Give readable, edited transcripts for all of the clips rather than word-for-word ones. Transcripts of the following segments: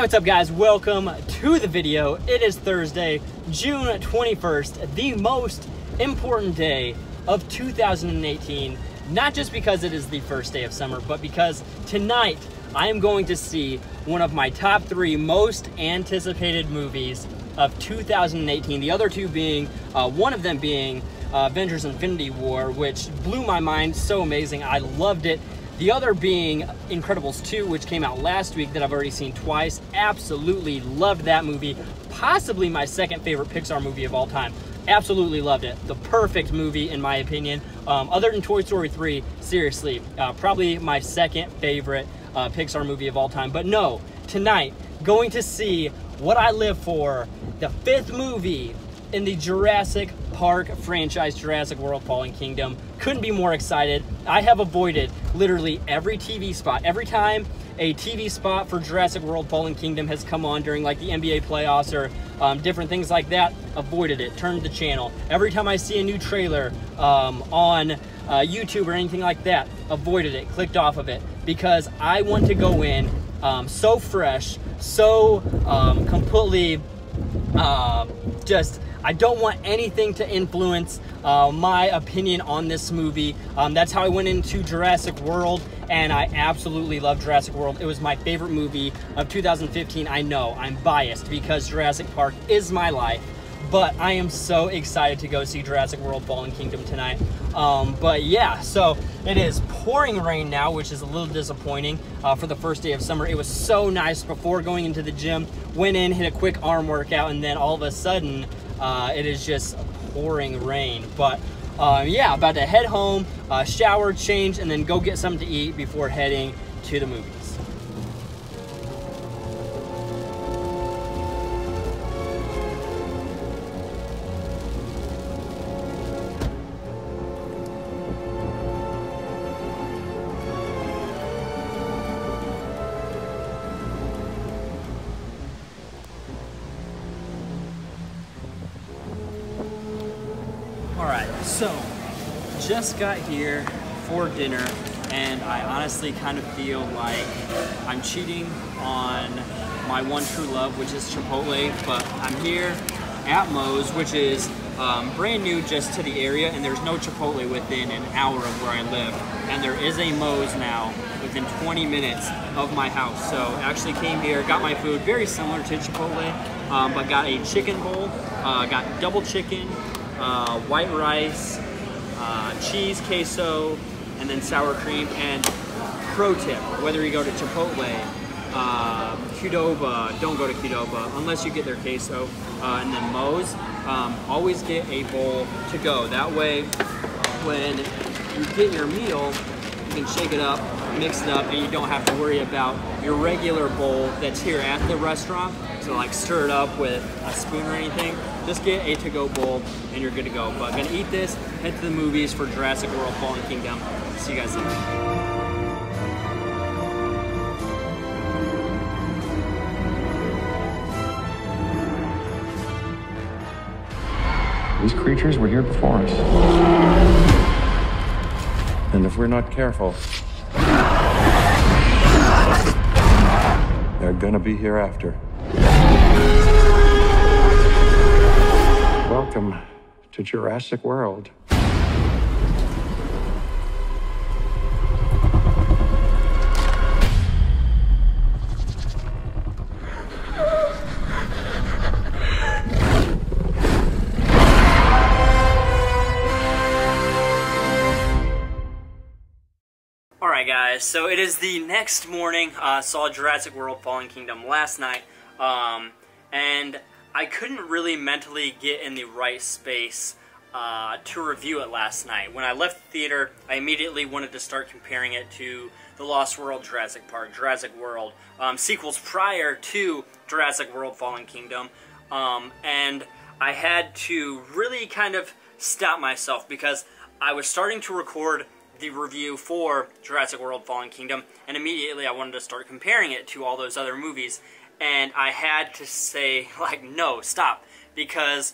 what's up guys? Welcome to the video. It is Thursday, June 21st, the most important day of 2018. Not just because it is the first day of summer, but because tonight I am going to see one of my top 3 most anticipated movies of 2018. The other two being, one of them being Avengers Infinity War, which blew my mind, so amazing. I loved it. The other being Incredibles 2, which came out last week, that I've already seen twice. Absolutely loved that movie. Possibly my second favorite Pixar movie of all time. Absolutely loved it. The perfect movie in my opinion. Other than Toy Story 3, seriously, probably my second favorite Pixar movie of all time. But no, tonight, going to see what I live for, the 5th movie in the Jurassic Park franchise, Jurassic World Fallen Kingdom. Couldn't be more excited. I have avoided literally every TV spot. Every time a TV spot for Jurassic World Fallen Kingdom has come on during like the NBA playoffs or different things like that, avoided it, turned the channel. Every time I see a new trailer on YouTube or anything like that, avoided it, clicked off of it, because I want to go in so fresh, so completely I don't want anything to influence my opinion on this movie. That's how I went into Jurassic World, and I absolutely love Jurassic World. It was my favorite movie of 2015. I know, I'm biased because Jurassic Park is my life, but I am so excited to go see Jurassic World Fallen Kingdom tonight. But yeah, so it is pouring rain now, which is a little disappointing for the first day of summer. It was so nice before going into the gym. Went in, hit a quick arm workout, and then all of a sudden, it is just pouring rain. But yeah, about to head home, shower, change, and then go get something to eat before heading to the movies. Alright, so just got here for dinner, and I honestly kind of feel like I'm cheating on my one true love, which is Chipotle. But I'm here at Moe's, which is brand new just to the area, and there's no Chipotle within an hour of where I live. And there is a Moe's now within 20 minutes of my house. So actually came here, got my food very similar to Chipotle, but got a chicken bowl, got double chicken, white rice, cheese, queso, and then sour cream. And pro tip, whether you go to Chipotle, Qdoba, don't go to Qdoba unless you get their queso, and then Moe's, always get a bowl to go. That way, when you get your meal, you can shake it up, mix it up, and you don't have to worry about your regular bowl that's here at the restaurant. So like stir it up with a spoon or anything. Just get a to-go bowl and you're good to go. But gonna eat this, head to the movies for Jurassic World Fallen Kingdom. See you guys later. These creatures were here before us. And if we're not careful, they're gonna be here after. Welcome to Jurassic World. Alright guys, so it is the next morning. Saw Jurassic World Fallen Kingdom last night, and I couldn't really mentally get in the right space to review it last night. When I left the theater, I immediately wanted to start comparing it to The Lost World Jurassic Park, Jurassic World, sequels prior to Jurassic World Fallen Kingdom, and I had to really kind of stop myself because I was starting to record the review for Jurassic World Fallen Kingdom, and immediately I wanted to start comparing it to all those other movies. And I had to say, like, no, stop. Because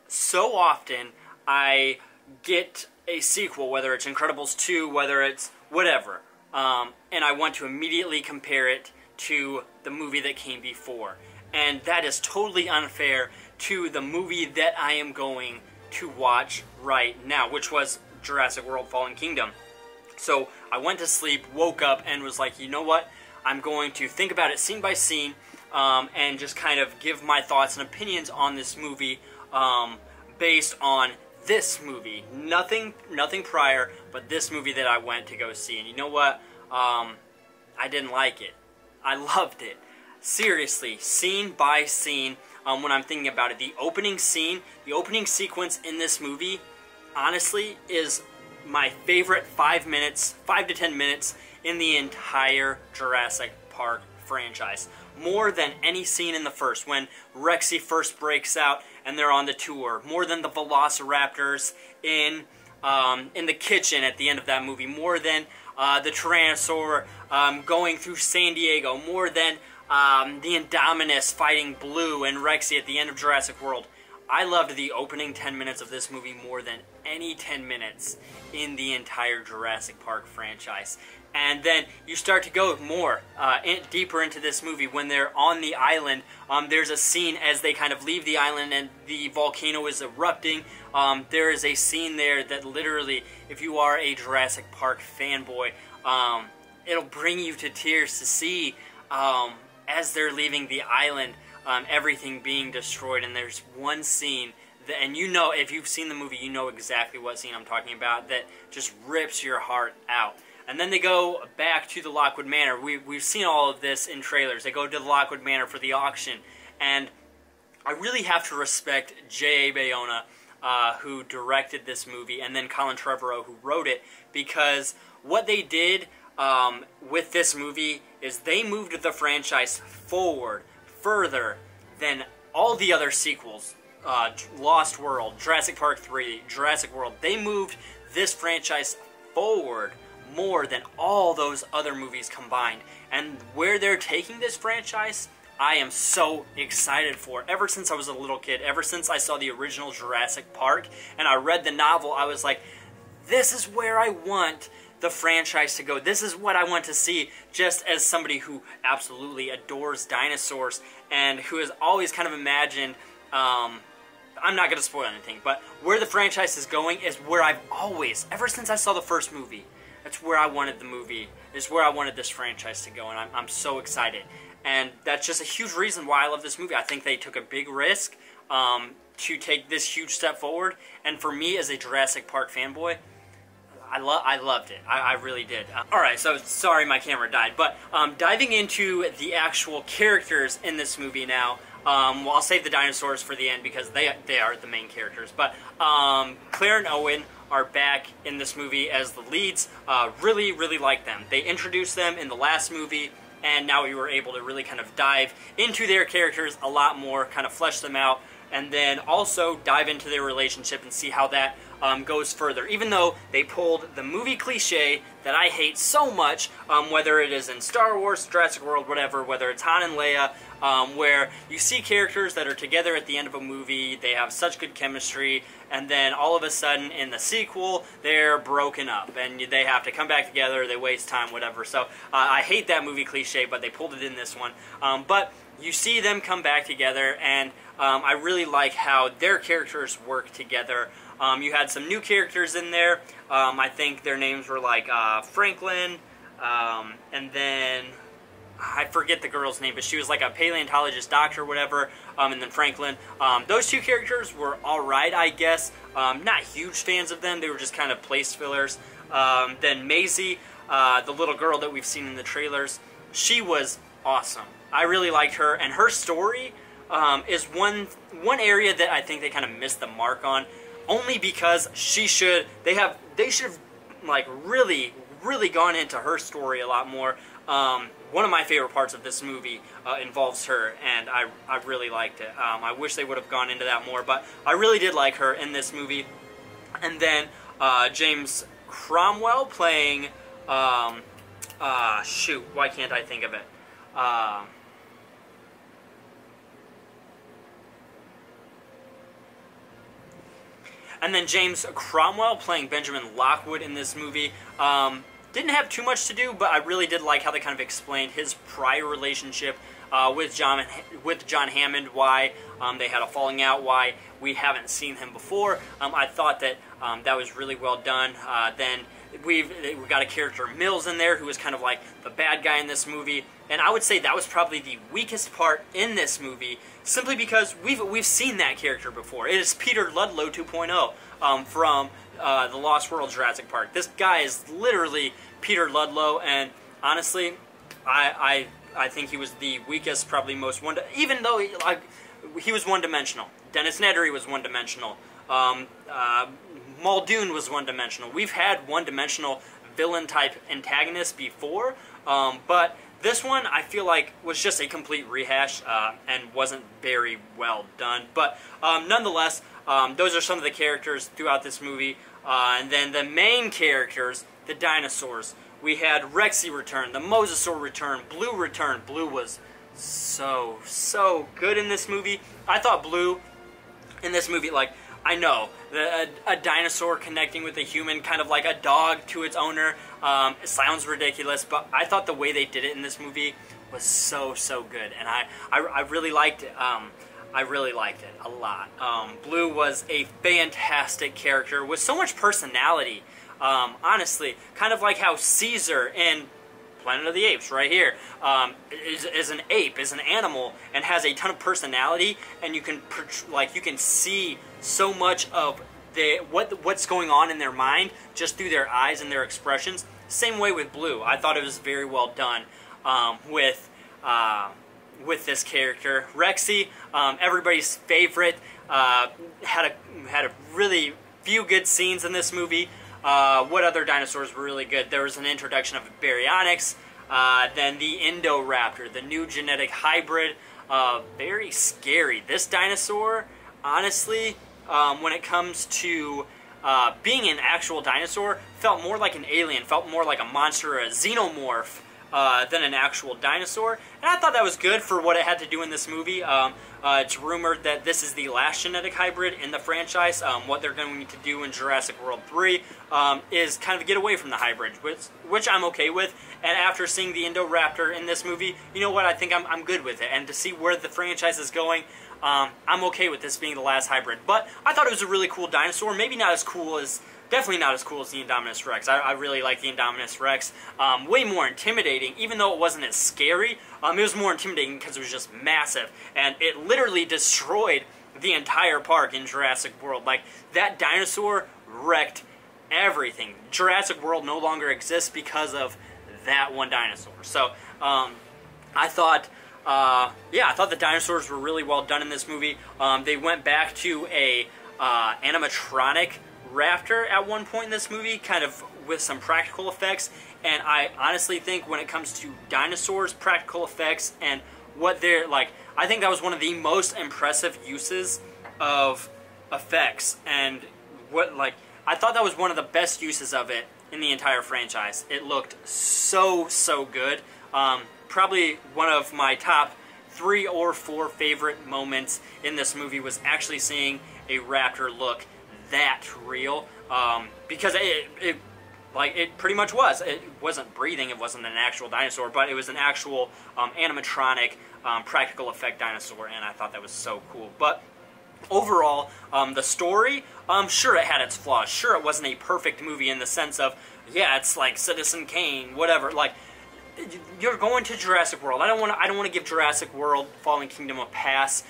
so often I get a sequel, whether it's Incredibles 2, whether it's whatever, and I want to immediately compare it to the movie that came before. And that is totally unfair to the movie that I am going to watch right now, which was Jurassic World Fallen Kingdom. So I went to sleep, woke up, and was like, you know what? I'm going to think about it scene by scene, and just kind of give my thoughts and opinions on this movie based on this movie. Nothing prior, but this movie that I went to go see. And you know what? I didn't like it. I loved it. Seriously, scene by scene, when I'm thinking about it. The opening scene, the opening sequence in this movie, honestly, is my favorite 5 to 10 minutes in the entire Jurassic Park franchise. More than any scene in the first, when Rexy first breaks out and they're on the tour. More than the Velociraptors in the kitchen at the end of that movie. More than the Tyrannosaur going through San Diego. More than the Indominus fighting Blue and Rexy at the end of Jurassic World. I loved the opening 10 minutes of this movie more than any 10 minutes in the entire Jurassic Park franchise. And then you start to go more deeper into this movie when they're on the island. There's a scene as they kind of leave the island and the volcano is erupting. There is a scene there that literally, if you are a Jurassic Park fanboy, it'll bring you to tears to see as they're leaving the island, everything being destroyed. And there's one scene that, and you know, if you've seen the movie, you know exactly what scene I'm talking about, that just rips your heart out. And then they go back to the Lockwood Manor. We've seen all of this in trailers. They go to the Lockwood Manor for the auction. And I really have to respect J.A. Bayona, who directed this movie, and then Colin Trevorrow, who wrote it, because what they did with this movie is they moved the franchise forward further than all the other sequels. Lost World, Jurassic Park 3, Jurassic World. They moved this franchise forward more than all those other movies combined. And where they're taking this franchise, I am so excited for. Ever since I was a little kid, ever since I saw the original Jurassic Park and I read the novel, I was like, this is where I want the franchise to go. This is what I want to see, just as somebody who absolutely adores dinosaurs and who has always kind of imagined, I'm not going to spoil anything, but where the franchise is going is where I've always, ever since I saw the first movie, that's where I wanted the movie, is where I wanted this franchise to go, and I'm so excited. And that's just a huge reason why I love this movie. I think they took a big risk to take this huge step forward, and for me as a Jurassic Park fanboy, I loved it. I really did. Alright, so sorry my camera died, but diving into the actual characters in this movie now, well, I'll save the dinosaurs for the end because they are the main characters, but Claire and Owen are back in this movie as the leads. Really like them. They introduced them in the last movie, and now we were able to really kind of dive into their characters a lot more, kind of flesh them out, and then also dive into their relationship and see how that goes further. Even though they pulled the movie cliche that I hate so much, whether it is in Star Wars, Jurassic World, whatever, whether it's Han and Leia, where you see characters that are together at the end of a movie, they have such good chemistry, and then all of a sudden in the sequel, they're broken up, and they have to come back together, they waste time, whatever. So I hate that movie cliche, but they pulled it in this one. But you see them come back together, and I really like how their characters work together. You had some new characters in there. I think their names were like Franklin, and then I forget the girl's name, but she was like a paleontologist doctor or whatever, and then Franklin. Those two characters were alright, I guess. Not huge fans of them. They were just kind of place fillers. Then Maisie, the little girl that we've seen in the trailers, she was awesome. I really liked her, and her story is one area that I think they kind of missed the mark on, only because they should have like really gone into her story a lot more. One of my favorite parts of this movie involves her, and I really liked it. I wish they would have gone into that more, but I really did like her in this movie. And then James Cromwell playing, shoot, why can't I think of it? And then James Cromwell playing Benjamin Lockwood in this movie. didn't have too much to do, but I really did like how they kind of explained his prior relationship with John Hammond, why they had a falling out, why we haven't seen him before. I thought that that was really well done. Then we've got a character, Mills, in there, who was kind of like the bad guy in this movie, and I would say that was probably the weakest part in this movie, simply because we've seen that character before. It is Peter Ludlow 2.0 from the Lost World Jurassic Park. This guy is literally Peter Ludlow, and honestly, I think he was the weakest, probably most even though he was one-dimensional. Dennis Nedry was one-dimensional. Muldoon was one-dimensional. We've had one-dimensional villain-type antagonists before, but this one I feel like was just a complete rehash and wasn't very well done. But nonetheless, those are some of the characters throughout this movie. And then the main characters, the dinosaurs. We had Rexy return, the Mosasaur return, Blue return. Blue was so good in this movie. I thought Blue in this movie, like, I know, a dinosaur connecting with a human, kind of like a dog to its owner. It sounds ridiculous, but I thought the way they did it in this movie was so good, and I really liked it. I really liked it a lot. Blue was a fantastic character with so much personality. Honestly, kind of like how Caesar in Planet of the Apes, right here, is an ape, is an animal, and has a ton of personality, and you can see so much of what's going on in their mind just through their eyes and their expressions. Same way with Blue. I thought it was very well done with this character. Rexy, everybody's favorite, had a really few good scenes in this movie. What other dinosaurs were really good? There was an introduction of Baryonyx, then the Indoraptor, the new genetic hybrid. Very scary. This dinosaur, honestly, when it comes to being an actual dinosaur, felt more like an alien, felt more like a monster, a xenomorph, than an actual dinosaur. And I thought that was good for what it had to do in this movie. It's rumored that this is the last genetic hybrid in the franchise. What they're going to do in Jurassic World 3 is kind of get away from the hybrid, which I'm okay with. And after seeing the Indoraptor in this movie, you know what, I think I'm good with it. And to see where the franchise is going, I'm okay with this being the last hybrid. But I thought it was a really cool dinosaur. Maybe not as cool as... Definitely not as cool as the Indominus Rex. I really like the Indominus Rex. Way more intimidating, even though it wasn't as scary. It was more intimidating because it was just massive. And it literally destroyed the entire park in Jurassic World. Like, that dinosaur wrecked everything. Jurassic World no longer exists because of that one dinosaur. So, I thought the dinosaurs were really well done in this movie. They went back to a animatronic raptor at one point in this movie, kind of with some practical effects, and I honestly think when it comes to dinosaurs, practical effects, and what they're like, I think that was one of the most impressive uses of effects, and I thought that was one of the best uses of it in the entire franchise. It looked so good. Probably one of my top 3 or 4 favorite moments in this movie was actually seeing a raptor look that real, because it pretty much was. It wasn't breathing, it wasn't an actual dinosaur, but it was an actual animatronic practical effect dinosaur, and I thought that was so cool. But overall, the story, sure, it had its flaws. Sure, it wasn't a perfect movie in the sense of, yeah, it's like Citizen Kane, whatever. Like, you're going to Jurassic World. I don't want to give Jurassic World Fallen Kingdom a pass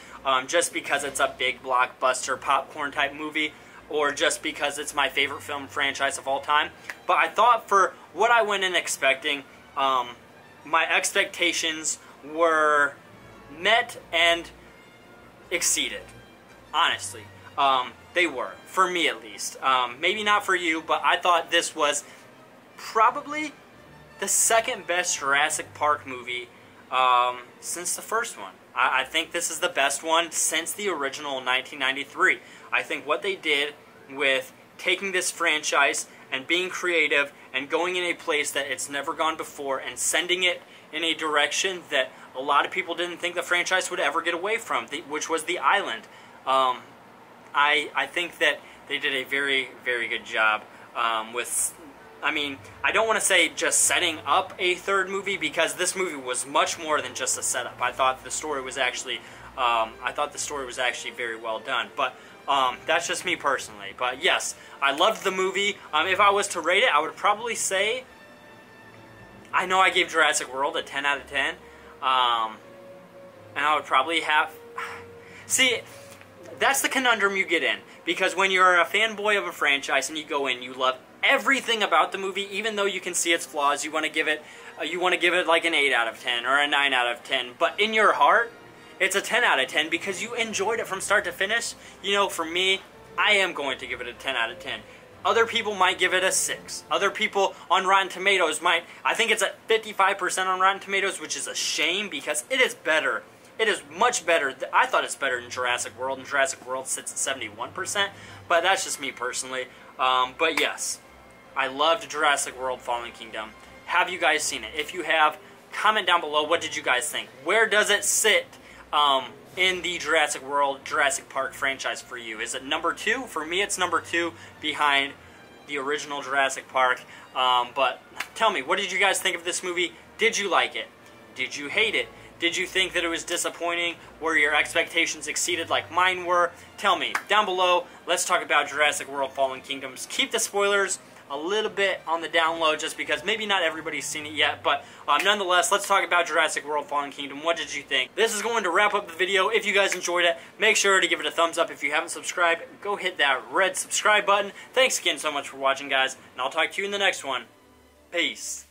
just because it's a big blockbuster popcorn type movie, or just because it's my favorite film franchise of all time. But I thought for what I went in expecting, my expectations were met and exceeded. Honestly, they were, for me at least. Maybe not for you, but I thought this was probably the second best Jurassic Park movie since the first one. I think this is the best one since the original 1993. I think what they did with taking this franchise and being creative and going in a place that it's never gone before and sending it in a direction that a lot of people didn't think the franchise would ever get away from, which was the island. I think that they did a very good job with I mean, I don't want to say just setting up a third movie, because this movie was much more than just a setup. I thought the story was actually, very well done. But that's just me personally. But yes, I loved the movie. If I was to rate it, I would probably say, I know I gave Jurassic World a 10 out of 10. And I would probably have... See, that's the conundrum you get in. Because when you're a fanboy of a franchise and you go in, you love everything about the movie, even though you can see its flaws. You want to give it like an 8 out of 10 or a 9 out of 10. But in your heart, it's a 10 out of 10 because you enjoyed it from start to finish. You know, for me, I am going to give it a 10 out of 10. Other people might give it a 6. Other people on Rotten Tomatoes might... I think it's at 55% on Rotten Tomatoes, which is a shame because it is better. It is much better. I thought it's better than Jurassic World, and Jurassic World sits at 71%. But that's just me personally. But yes, I loved Jurassic World Fallen Kingdom. Have you guys seen it? If you have, comment down below. What did you guys think? Where does it sit in the Jurassic World, Jurassic Park franchise for you? Is it number 2? For me, it's number 2 behind the original Jurassic Park. But tell me, what did you guys think of this movie? Did you like it? Did you hate it? Did you think that it was disappointing? Were your expectations exceeded like mine were? Tell me down below. Let's talk about Jurassic World Fallen Kingdoms. Keep the spoilers a little bit on the down low just because maybe not everybody's seen it yet, but nonetheless, let's talk about Jurassic World Fallen Kingdom. What did you think? This is going to wrap up the video. If you guys enjoyed it, make sure to give it a thumbs up. If you haven't subscribed, go hit that red subscribe button. Thanks again so much for watching, guys, and I'll talk to you in the next one. Peace.